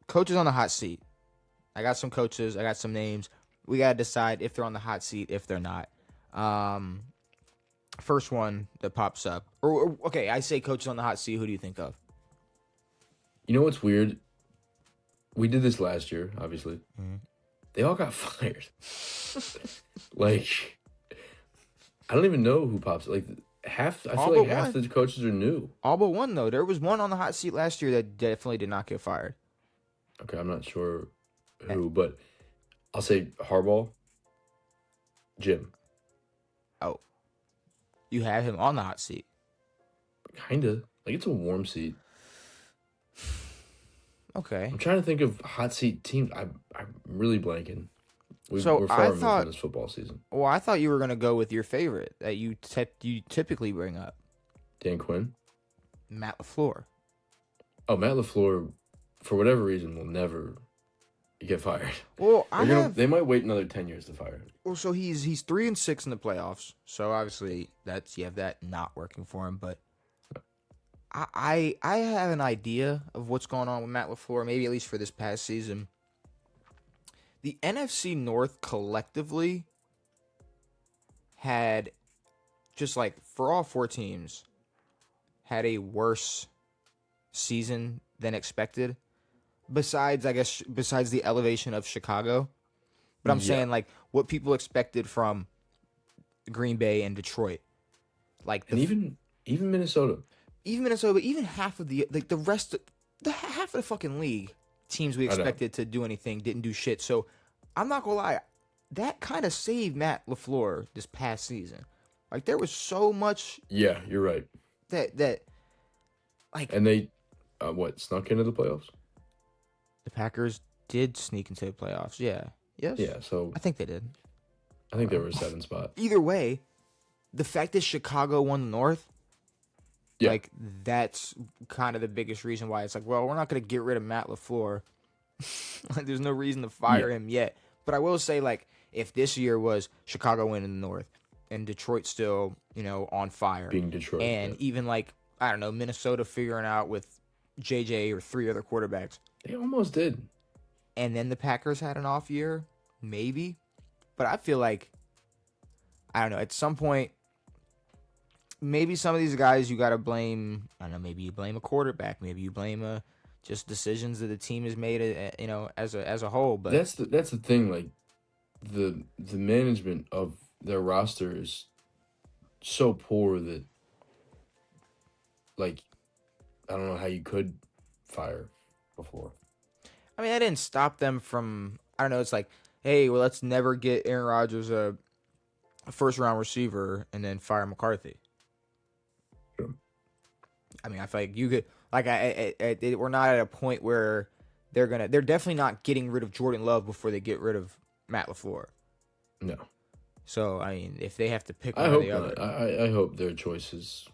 coaches on the hot seat. I got some coaches. I got some names. We got to decide if they're on the hot seat, if they're not. First one that pops up. Okay, I say coaches on the hot seat. Who do you think of? You know what's weird? We did this last year, obviously. Mm-hmm. They all got fired. Like, I don't even know who pops. Like, I feel like half the coaches are new. All but one, though. There was one on the hot seat last year that definitely did not get fired. Okay, I'm not sure who, but I'll say Harbaugh, Jim. Oh. You have him on the hot seat. Kinda. Like, it's a warm seat. Okay. I'm trying to think of hot seat teams. I'm really blanking. We're far removed from this football season. Well, I thought you were going to go with your favorite that you typically bring up. Dan Quinn? Matt LaFleur. Oh, Matt LaFleur, for whatever reason, will never get fired. Well, they might wait another 10 years to fire him. Well, so he's 3-6 in the playoffs. So obviously you have that not working for him. But I have an idea of what's going on with Matt LaFleur, maybe at least for this past season. The NFC North collectively had, just like for all four teams, had a worse season than expected. Besides the elevation of Chicago. But I'm saying, like, what people expected from Green Bay and Detroit. Even Minnesota. Even Minnesota, but even half of the rest of half of the fucking league, teams we expected to do anything didn't do shit. So I'm not gonna lie, that kind of saved Matt LaFleur this past season. Like, there was so much. Yeah, you're right. That and they snuck into the playoffs? The Packers did sneak into the playoffs. Yeah. Yes. Yeah. So I think they did. I think they were a 7 spot. Either way, the fact that Chicago won the North. Yeah. Like, that's kind of the biggest reason why it's like, well, we're not going to get rid of Matt LaFleur. Like, there's no reason to fire him yet. But I will say, like, if this year was Chicago winning the North and Detroit still, on fire. Being Detroit. And even, like, I don't know, Minnesota figuring out with JJ or 3 other quarterbacks. They almost did. And then the Packers had an off year, maybe. But I feel like, I don't know, at some point, maybe some of these guys you got to blame. I don't know. Maybe you blame a quarterback. Maybe you blame just decisions that the team has made. As a whole. But that's the thing. Like, the management of their roster is so poor that, like, I don't know how you could fire before. I mean, that didn't stop them from. I don't know. It's like, hey, well, let's never get Aaron Rodgers a first-round receiver and then fire McCarthy. I mean, I feel like you could, like, we're not at a point where they're definitely not getting rid of Jordan Love before they get rid of Matt LaFleur. No. So, I mean, if they have to pick one or the other. I hope their choice is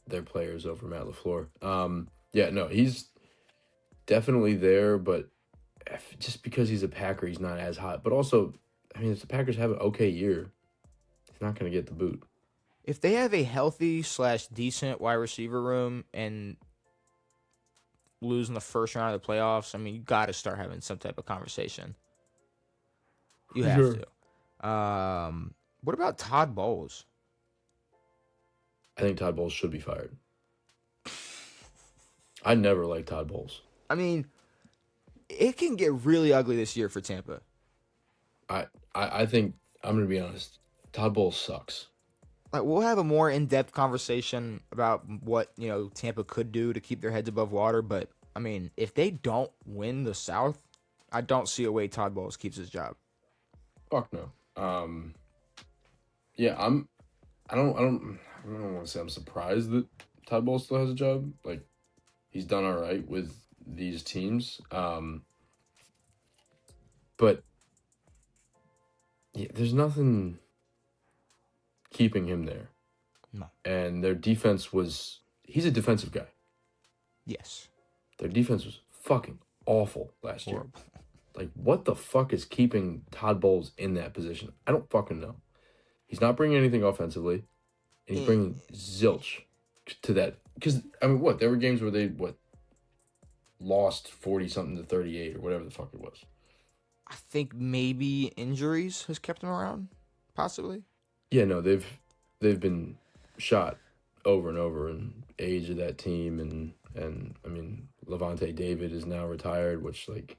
their players over Matt LaFleur. Yeah, no, he's definitely there, but just because he's a Packer, he's not as hot. But also, I mean, if the Packers have an okay year, he's not going to get the boot. If they have a healthy / decent wide receiver room and lose in the first round of the playoffs, I mean, you got to start having some type of conversation. You have to. What about Todd Bowles? I think Todd Bowles should be fired. I never liked Todd Bowles. I mean, it can get really ugly this year for Tampa. I think, I'm going to be honest, Todd Bowles sucks. Like, we'll have a more in-depth conversation about what, Tampa could do to keep their heads above water. But, I mean, if they don't win the South, I don't see a way Todd Bowles keeps his job. Fuck no. Yeah, I don't want to say I'm surprised that Todd Bowles still has a job. Like, he's done all right with these teams. But yeah, there's nothing keeping him there. No. And their defense he's a defensive guy. Yes. Their defense was fucking awful last year. Like, what the fuck is keeping Todd Bowles in that position? I don't fucking know. He's not bringing anything offensively, and he's bringing zilch to that. Because, I mean, there were games where they, lost 40-something to 38 or whatever the fuck it was. I think maybe injuries has kept him around, possibly. Yeah, no, they've been shot over and over, and age of that team, and I mean, Levante David is now retired, which like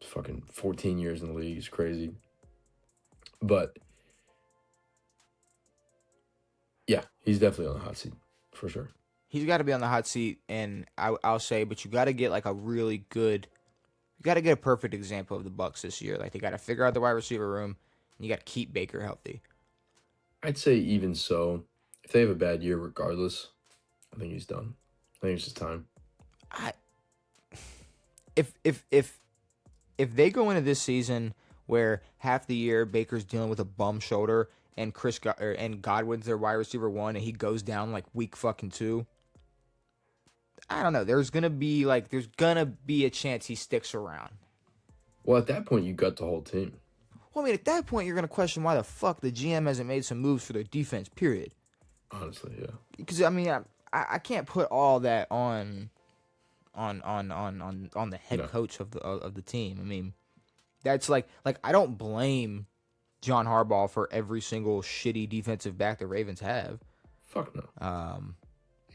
fucking 14 years in the league is crazy. But yeah, he's definitely on the hot seat for sure. He's got to be on the hot seat, and I'll say, but you got to get like a really good, you got to get a perfect example of the Bucks this year. Like they got to figure out the wide receiver room, and you got to keep Baker healthy. I'd say even so, if they have a bad year, regardless, I think he's done. I think it's just time. If they go into this season where half the year Baker's dealing with a bum shoulder and and Godwin's their wide receiver 1 and he goes down like week fucking 2, I don't know. There's gonna be a chance he sticks around. Well, at that point, you got the whole team. Well, I mean, at that point, you're gonna question why the fuck the GM hasn't made some moves for their defense. Period. Honestly, yeah. Because I mean, I can't put all that on the head coach of the team. I mean, that's like I don't blame John Harbaugh for every single shitty defensive back the Ravens have. Fuck no.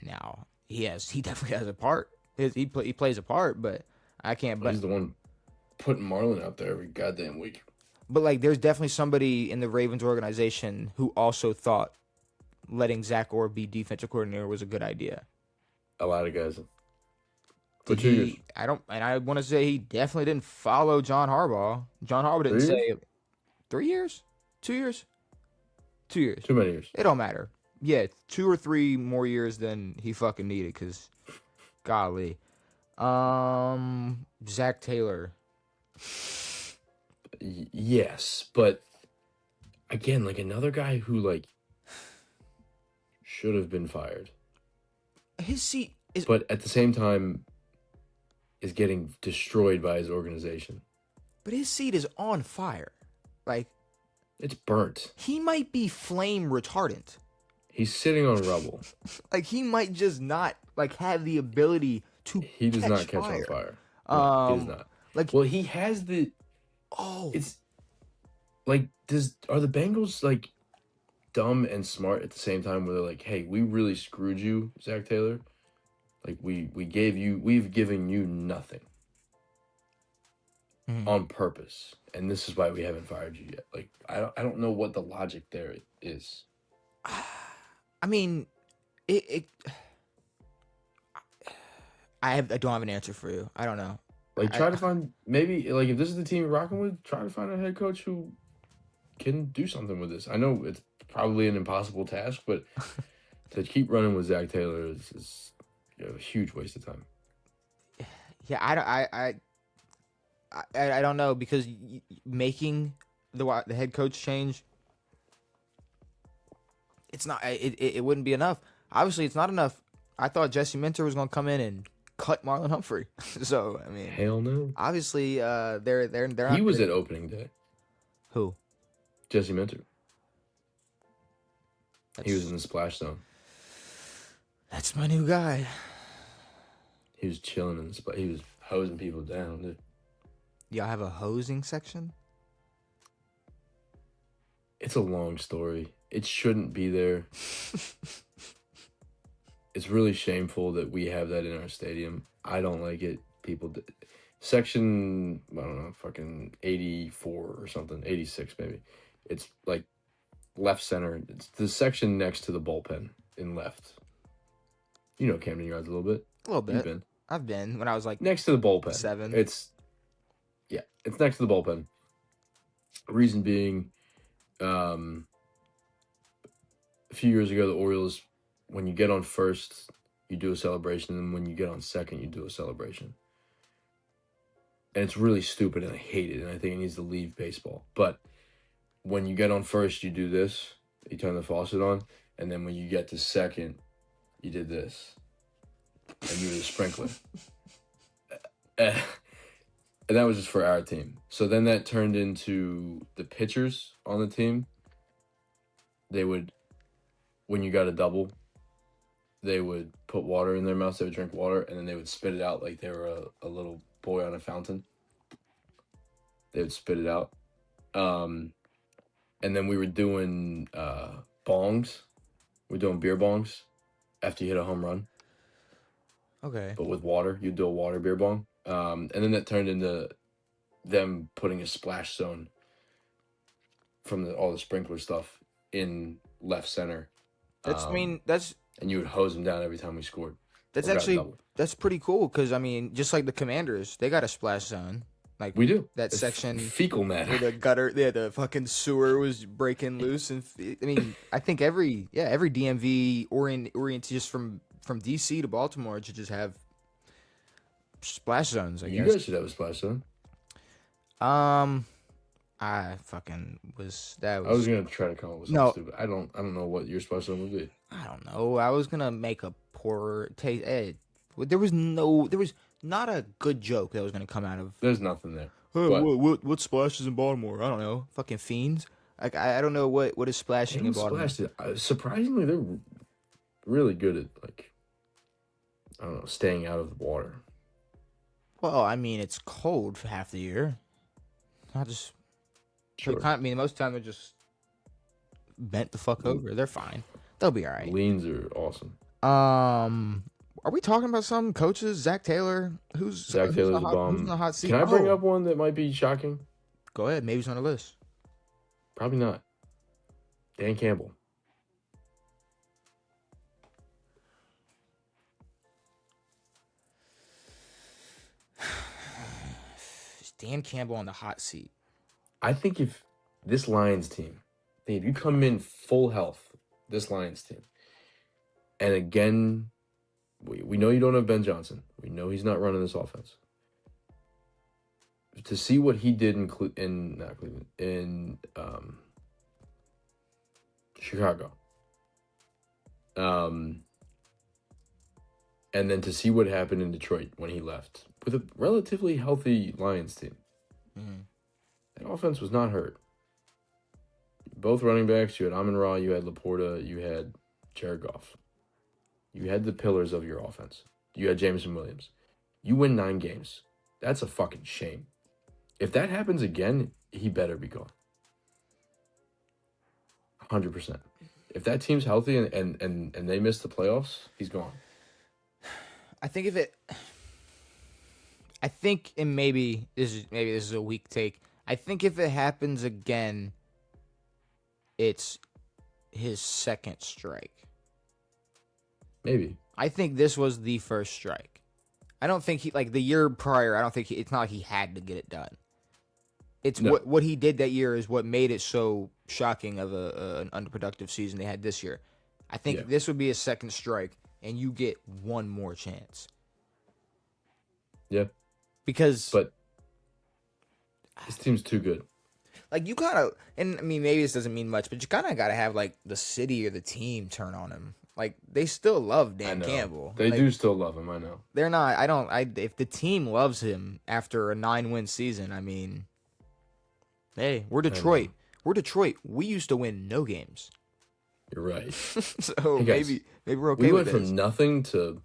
Now he definitely has a part. He plays a part, but I can't. But he's the one putting Marlon out there every goddamn week. But like, there's definitely somebody in the Ravens organization who also thought letting Zach Orr be defensive coordinator was a good idea. A lot of guys. Did he? I want to say he definitely didn't follow John Harbaugh. John Harbaugh didn't say 3 years, 2 years, 2 years. Too many years. It don't matter. Yeah, 2 or 3 more years than he fucking needed. Cause, golly, Zach Taylor. Yes, but again, like another guy who like should have been fired. His seat is, but at the same time, is getting destroyed by his organization. But his seat is on fire. Like, it's burnt. He might be flame retardant. He's sitting on rubble. Like, he might just not like have the ability to. He does not catch on fire. No, he does not. Like, well, he has the. Oh, it's like are the Bengals like dumb and smart at the same time? Where they're like, "Hey, we really screwed you, Zach Taylor. Like we've given you nothing on purpose, and this is why we haven't fired you yet." Like I don't know what the logic there is. I mean, I don't have an answer for you. I don't know. Like, try to find maybe like if this is the team you're rocking with, try to find a head coach who can do something with this. I know it's probably an impossible task, but to keep running with Zach Taylor is a huge waste of time. Yeah, I don't know, because making the head coach change, it's not it wouldn't be enough. Obviously, it's not enough. I thought Jesse Minter was going to come in and cut Marlon Humphrey. So I mean, hell no. Obviously, they're. He was at opening day. Who? Jesse Minter. He was in the splash zone. That's my new guy. He was chilling in the splash. He was hosing people down, dude. Y'all have a hosing section? It's a long story. It shouldn't be there. It's really shameful that we have that in our stadium. I don't like it. People section, I don't know, fucking 84 or something, 86 maybe. It's like left center. It's the section next to the bullpen in left. You know Camden Yards a little bit. A little bit. I've been when I was like next to the bullpen. 7. It's next to the bullpen. Reason being, a few years ago, the Orioles, when you get on first, you do a celebration, and when you get on second, you do a celebration. And it's really stupid, and I hate it, and I think it needs to leave baseball. But when you get on first, you do this. You turn the faucet on, and then when you get to second, you did this. And you were the sprinkler. And that was just for our team. So then that turned into the pitchers on the team. They would, when you got a double, they would put water in their mouths. They would drink water, and then they would spit it out like they were a little boy on a fountain. They would spit it out. And then we were doing bongs. We're doing beer bongs after you hit a home run. Okay. But with water, you do a water beer bong. And then that turned into them putting a splash zone from all the sprinkler stuff in left center. I mean, that's and you would hose them down every time we scored. That's pretty cool because I mean, just like the Commanders, they got a splash zone. Like we do that section fecal matter where the gutter, the fucking sewer was breaking loose, and I mean, I think every DMV oriented just from DC to Baltimore should just have splash zones. I guess you guys should have a splash zone. I fucking was. I was gonna try to come up with something stupid. I don't know what your splash zone would be. I don't know. I was gonna make a poor taste. There was not a good joke that was gonna come out of. There's nothing there. Hey, what splashes in Baltimore? I don't know. Fucking fiends. Like I don't know what is splashing in Baltimore. Surprisingly, they're really good at like I don't know, staying out of the water. Well, I mean, it's cold for half the year. Not just. Sure. I mean, most of the time they're just bent the fuck over. They're fine. They'll be all right. Leans are awesome. Are we talking about some coaches? Zach Taylor? Zach Taylor's a bomb. Who's in the hot seat? Can I bring up one that might be shocking? Go ahead. Maybe he's on the list. Probably not. Dan Campbell. Is Dan Campbell on the hot seat? I think if this Lions team, if you come in full health, this Lions team, and again, we know you don't have Ben Johnson. We know he's not running this offense. To see what he did in Chicago, and then to see what happened in Detroit when he left with a relatively healthy Lions team. Mm-hmm. That offense was not hurt. Both running backs, you had Amon-Ra, you had Laporta, you had Jared Goff. You had the pillars of your offense. You had Jameson Williams. You win 9 games. That's a fucking shame. If that happens again, he better be gone. 100%. If that team's healthy and they miss the playoffs, he's gone. And maybe this is a weak take. I think if it happens again, it's his second strike. Maybe. I think this was the first strike. I don't think the year prior, it's not like he had to get it done. It's what he did that year is what made it so shocking of an underproductive season they had this year. I think this would be a second strike, and you get one more chance. Yeah. But this team's too good. Like, you gotta, and I mean, maybe this doesn't mean much, but you kind of gotta have, like, the city or the team turn on him. Like, they still love Dan Campbell. They do still love him, I know. They're not, if the team loves him after a 9-win season, I mean, hey, we're Detroit. We used to win no games. You're right. So, hey guys, maybe we're okay with this. We went from nothing to,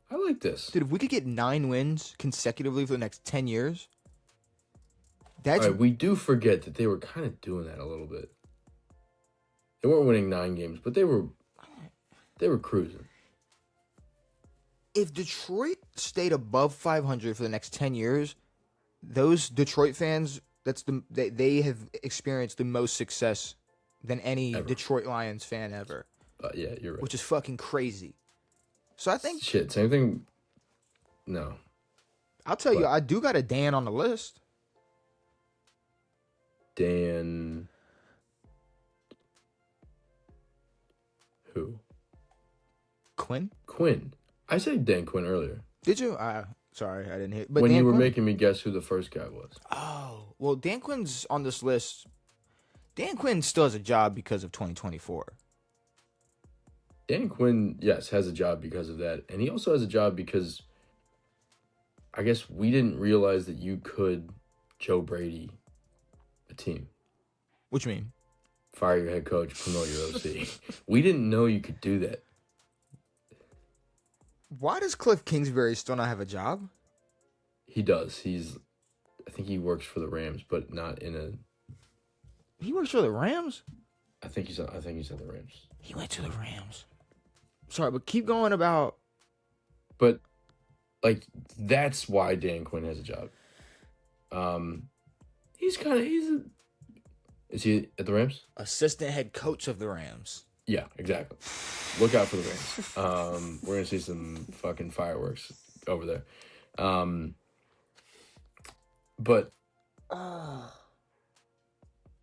I like this. Dude, if we could get 9 wins consecutively for the next 10 years, that's... All right, we do forget that they were kind of doing that a little bit. They weren't winning 9 games, but they were cruising. If Detroit stayed above 500 for the next 10 years, those Detroit fans, they have experienced the most success than any Detroit Lions fan ever. Yeah, you're right. Which is fucking crazy. So I think... Shit, same thing. No. I'll tell you, I do got a Dan on the list. Dan... Who? Quinn? Quinn. I said Dan Quinn earlier. Did you? Sorry, I didn't hear. But when Dan you were Quinn? making me guess who the first guy was. Oh, well, Dan Quinn's on this list. Dan Quinn still has a job because of 2024. Dan Quinn, yes, has a job because of that. And he also has a job because I guess we didn't realize that you could Joe Brady a team. What you mean? Fire your head coach, promote your OC. We didn't know you could do that. Why does Cliff Kingsbury still not have a job? He does. I think he works for the Rams, but not in a. He works for the Rams? I think he's at the Rams. He went to the Rams. Sorry, but keep going about. But, like, that's why Dan Quinn has a job. Is he at the Rams? Assistant head coach of the Rams. Yeah, exactly. Look out for the Rams. We're gonna see some fucking fireworks over there. But I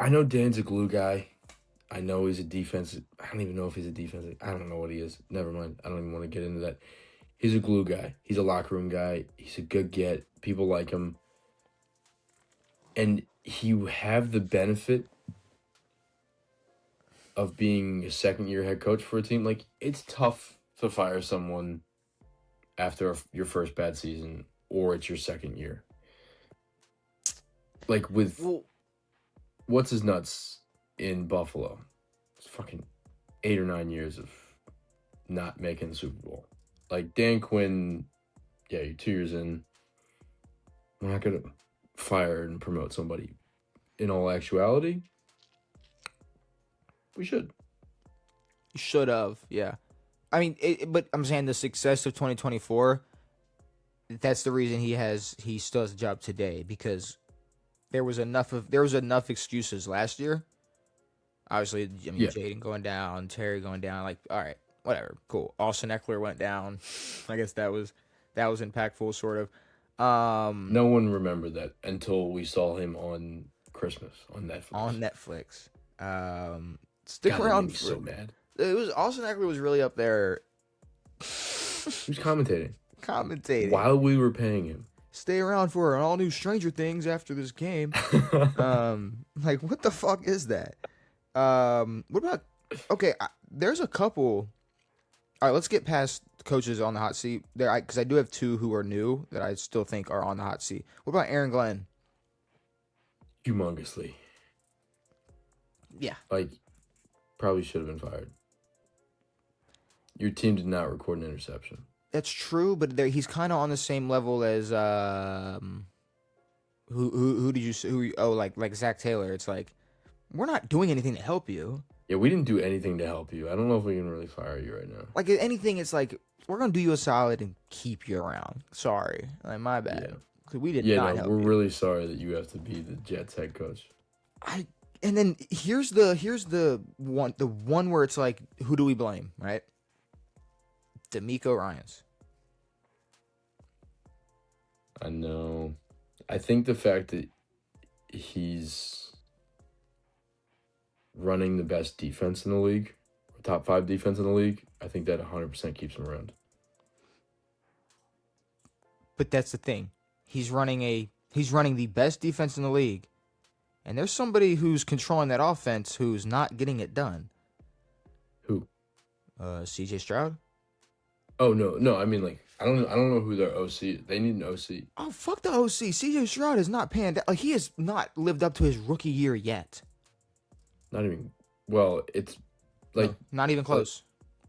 know Dan's a glue guy. I know he's a defensive. I don't even know if he's a defensive. I don't know what he is. Never mind. I don't even want to get into that. He's a glue guy. He's a locker room guy. He's a good get. People like him. And you have the benefit of being a second-year head coach for a team. Like, it's tough to fire someone after your first bad season or it's your second year. Like, with what's his nuts in Buffalo. It's fucking 8 or 9 years of not making the Super Bowl. Like, Dan Quinn, yeah, you're 2 years in. We're not going to fire and promote somebody. In all actuality, we should. Should have, yeah. I mean, but I'm saying the success of 2024, that's the reason he still has a job today, because there was enough excuses last year. Obviously, I mean, Jaden going down, Terry going down, like, all right, whatever, cool. Austin Eckler went down. I guess that was impactful, sort of. No one remembered that until we saw him on Christmas on Netflix. Stick God, around. So mad. It was Austin Eckler was really up there. He was commentating while we were paying him. Stay around for an all new Stranger Things after this game. Like, what the fuck is that? What about? Okay, there's a couple. All right, let's get past coaches on the hot seat there, because I do have two who are new that I still think are on the hot seat. What about Aaron Glenn? Humongously. Yeah. Like, probably should have been fired. Your team did not record an interception. That's true, but he's kind of on the same level as who did you say? Like Zach Taylor. It's like, we're not doing anything to help you. Yeah, we didn't do anything to help you. I don't know if we can really fire you right now. Like, if anything, it's like, we're gonna do you a solid and keep you around. Sorry, like, my bad. Because we did not help we're you. really sorry that you have to be the Jets head coach. And then here's the one where it's like, who do we blame, right? D'Amico Ryans. I know. I think the fact that he's running the best defense in the league, top 5 defense in the league, I think that 100% keeps him around. But that's the thing. He's running the best defense in the league. And there's somebody who's controlling that offense who's not getting it done. Who? CJ Stroud. Oh no! I mean, like, I don't know who their OC is. They need an OC. Oh, fuck the OC. CJ Stroud is not panned out. Like, he has not lived up to his rookie year yet. Not even. Well, it's like, no, not even close.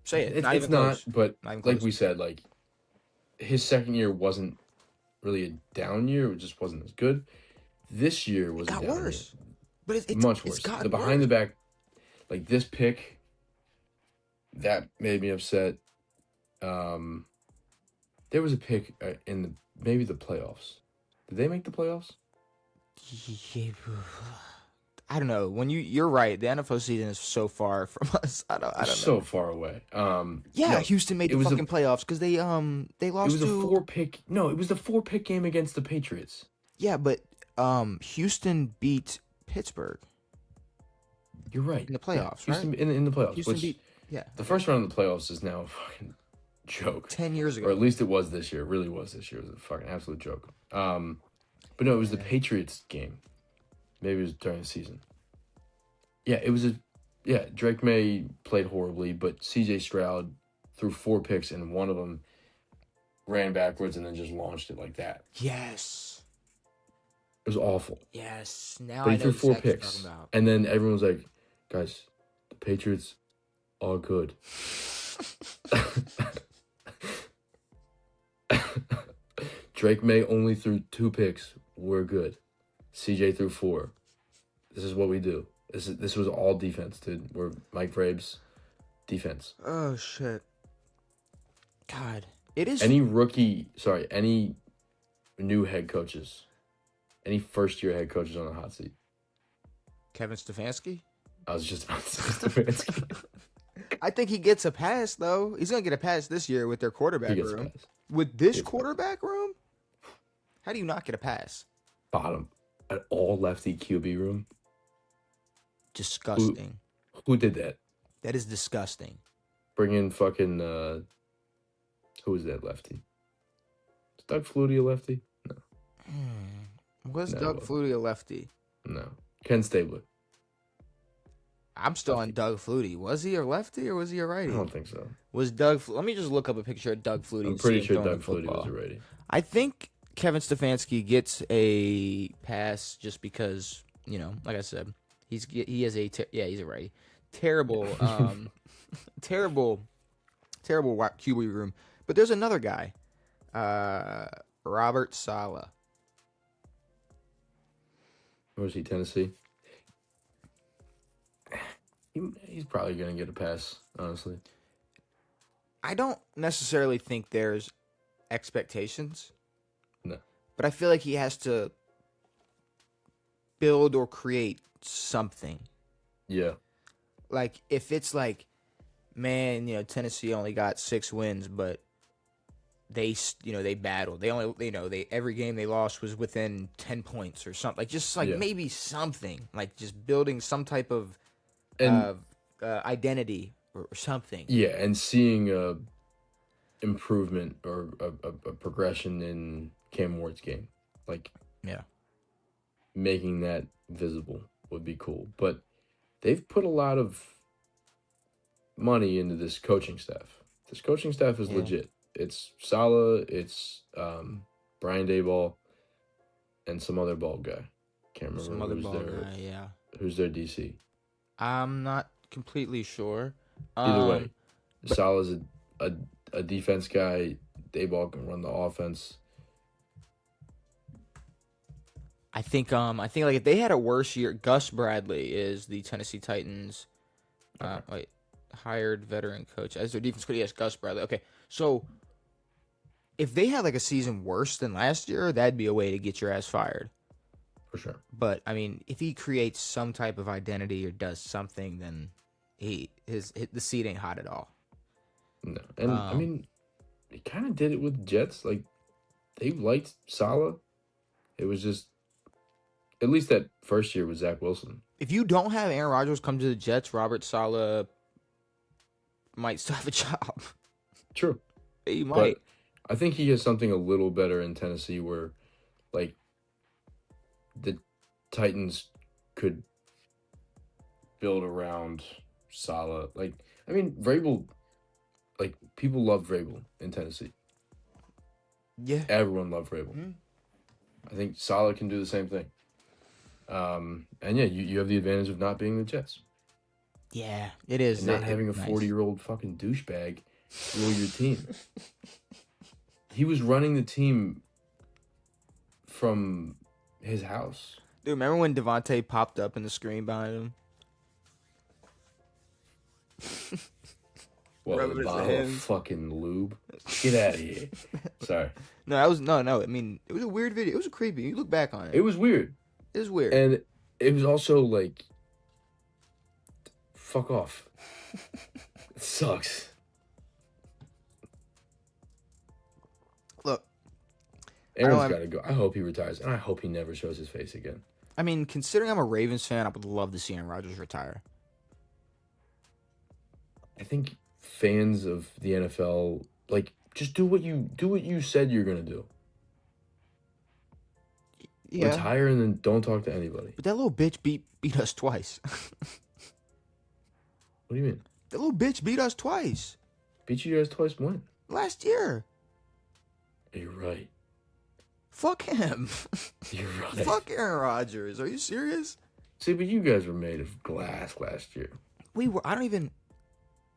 Say it. It's not. But like we said, like, his second year wasn't really a down year. It just wasn't as good. This year was got worse. Year. But it's much worse. The behind the back, like, this pick, that made me upset. There was a pick in maybe the playoffs. Did they make the playoffs? I don't know. When you're right, the NFL season is so far from us. I don't know. So far away. Houston made the fucking playoffs because they lost. It was a 4-pick. No, it was the 4-pick game against the Patriots. Yeah, but Houston beat Pittsburgh. You're right. In the playoffs, Houston, right? In the playoffs. Houston beat. Yeah. The first round of the playoffs is now a fucking joke. 10 years ago. Or at least it was this year. It really was this year. It was a fucking absolute joke. But no, it was the Patriots game. Maybe it was during the season. Yeah, it was Drake May played horribly, but CJ Stroud threw 4 picks and one of them ran backwards and then just launched it like that. Yes. It was awful. Yes. Now but I he threw 4 exactly picks. And then everyone was like, guys, the Patriots are good. Drake May only threw 2 picks. We're good. CJ threw 4. This is what we do. This was all defense, dude. We're Mike Vrabes defense. Oh shit. God, it is. Any new head coaches, any first-year head coaches on the hot seat? Kevin Stefanski? I was just about to say Stefanski. I think he gets a pass, though. He's going to get a pass this year with their quarterback room. With this quarterback room? How do you not get a pass? Bottom. An all-lefty QB room? Disgusting. Who did that? That is disgusting. Bring in fucking, who was that lefty? Is Doug Flutie a lefty? No. Was Doug Flutie a lefty? No. Ken Stabler. I'm still on Doug Flutie. Was he a lefty or was he a righty? I don't think so. Let me just look up a picture of Doug Flutie. I'm pretty sure Doug Flutie was a righty. I think Kevin Stefanski gets a pass just because, like I said, he's a righty. Terrible, terrible QB room. But there's another guy, Robert Saleh. Where was he? Tennessee. He's probably gonna get a pass, honestly. I don't necessarily think there's expectations. No. But I feel like he has to build or create something. Yeah. Like, if it's like, man, Tennessee only got 6 wins, but they battled. They only, every game they lost was within 10 points or something. Like, just maybe something. Like, just building some type of identity or something. Yeah, and seeing a improvement or a progression in Cam Ward's game. Like, yeah, making that visible would be cool. But they've put a lot of money into this coaching staff. This coaching staff is legit. It's Saleh, it's Brian Daboll, and some other bald guy. Can't remember who's their DC. I'm not completely sure. Either way, Saleh's a defense guy. Daboll can run the offense. I think like if they had a worse year, Gus Bradley is the Tennessee Titans hired veteran coach as their defense coach. Yes, Gus Bradley. Okay, so if they had like a season worse than last year, that'd be a way to get your ass fired. For sure. But I mean, if he creates some type of identity or does something, then the seat ain't hot at all. No, and I mean, he kind of did it with the Jets. Like, they liked Saleh. It was just, at least that first year with Zach Wilson. If you don't have Aaron Rodgers come to the Jets, Robert Saleh might still have a job. True. He might. But I think he has something a little better in Tennessee where, like, the Titans could build around Saleh. Like, I mean, Vrabel, like, people love Vrabel in Tennessee. Yeah. Everyone loved Vrabel. Mm-hmm. I think Saleh can do the same thing. And yeah, you have the advantage of not being the Jets. Yeah, it is. And not having a 40-year-old fucking douchebag rule your team. He was running the team from his house. Dude, remember when Devontae popped up in the screen behind him? What, with a bottle of fucking lube? Get out of here. Sorry. No, that was no. I mean, it was a weird video. It was creepy. You look back on it. It was weird. It was weird. And it was also like, fuck off. It sucks. Look. Aaron's got to go. I hope he retires, and I hope he never shows his face again. I mean, considering I'm a Ravens fan, I would love to see Aaron Rodgers retire. I think fans of the NFL, like, just do what you said you're gonna do. Yeah. Retire and then don't talk to anybody. But that little bitch beat us twice. What do you mean? That little bitch beat us twice. Beat you guys twice when? Last year. You're right. Fuck him. You're right. Fuck Aaron Rodgers. Are you serious? See, but you guys were made of glass last year. We were. I don't even.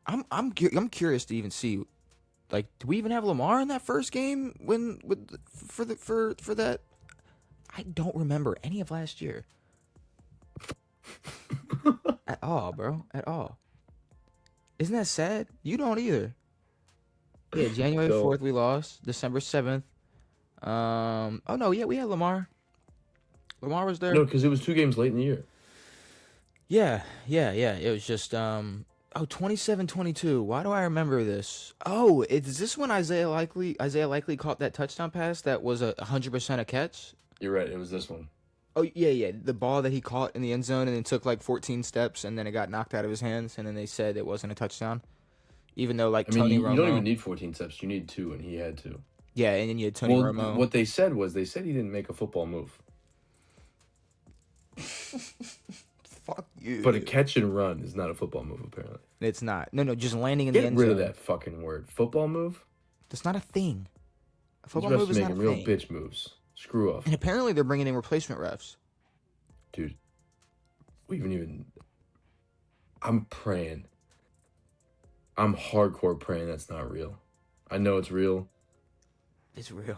I'm curious to even see Like, do we even have Lamar in that first game for that? I don't remember any of last year at all, bro. At all. Isn't that sad? You don't either. Yeah, January So 4th we lost. December 7th. Oh no, yeah, we had Lamar. Lamar was there. no, because it was 2 games late in the year. Yeah. It was just 27-22. Why do I remember this? Oh, is this when Isaiah Likely caught that touchdown pass that was 100% a catch? You're right. It was this one. Oh yeah. The ball that he caught in the end zone and then took like 14 steps and then it got knocked out of his hands and then they said it wasn't a touchdown, even though like I mean, Tony you Romo. don't even need 14 steps. You need 2, and he had 2. Yeah, and then you had Tony Romo. What they said he didn't make a football move. Fuck you. But a catch and run is not a football move, apparently. It's not. No, just landing in the end Get rid zone. of that fucking word. Football move? That's not a thing. A football These refs move is not a making real thing. bitch moves. Screw off. And apparently they're bringing in replacement refs. Dude, I'm praying. I'm hardcore praying that's not real. I know it's real. It's real.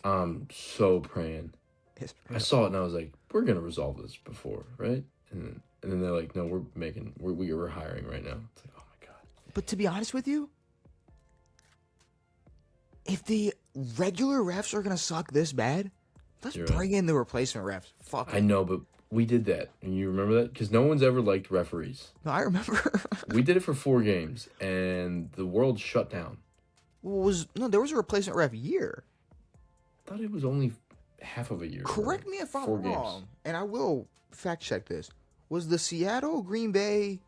I'm so praying. It's real. I saw it and I was like, we're going to resolve this before, right? And then they're like, no, we're hiring right now. It's like, oh my God. But to be honest with you, if the regular refs are going to suck this bad, let's bring in the replacement refs. Fuck it. I know, but we did that. And you remember that? Because no one's ever liked referees. No, I remember. We did it for 4 games, and the world shut down. There was a replacement ref year. I thought it was only half of a year. Correct me if I'm 4 wrong, games. and I will fact check this. Was the Seattle Green Bay?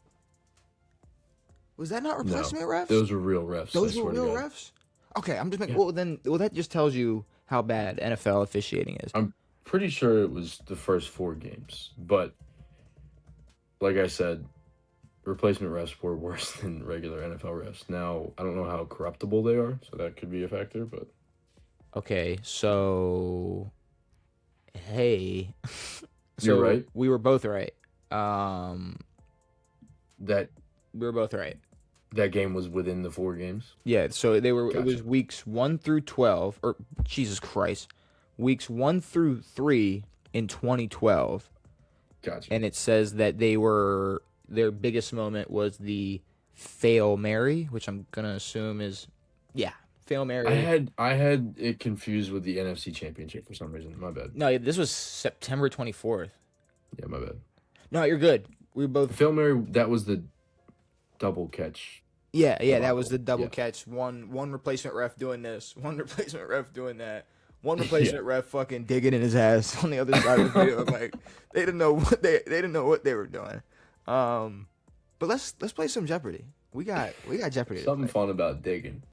Was that not replacement refs? Those were real refs. Those were real refs. Okay, I'm just making. Yeah. Well, that just tells you how bad NFL officiating is. I'm pretty sure it was the first 4 games, but like I said, replacement refs were worse than regular NFL refs. Now, I don't know how corruptible they are, so that could be a factor, but... Okay, so... Hey. You're right. We were both right. We were both right. That game was within the 4 games? Yeah, so they were. Gotcha. It was weeks 1 through 12, or Jesus Christ, weeks 1 through 3 in 2012. Gotcha. And it says that their biggest moment was the Fail Mary, which I'm gonna assume is, Fail Mary. I had it confused with the NFC Championship for some reason. My bad. No, this was September 24th. Yeah, my bad. No, you're good. We were both. Fail Mary, that was the double catch. Yeah, that was the double catch. One replacement ref doing this, one replacement ref doing that, one replacement ref fucking digging in his ass on the other side of the field. Like they didn't know what they were doing. But let's play some Jeopardy. We got Jeopardy. Something fun about digging.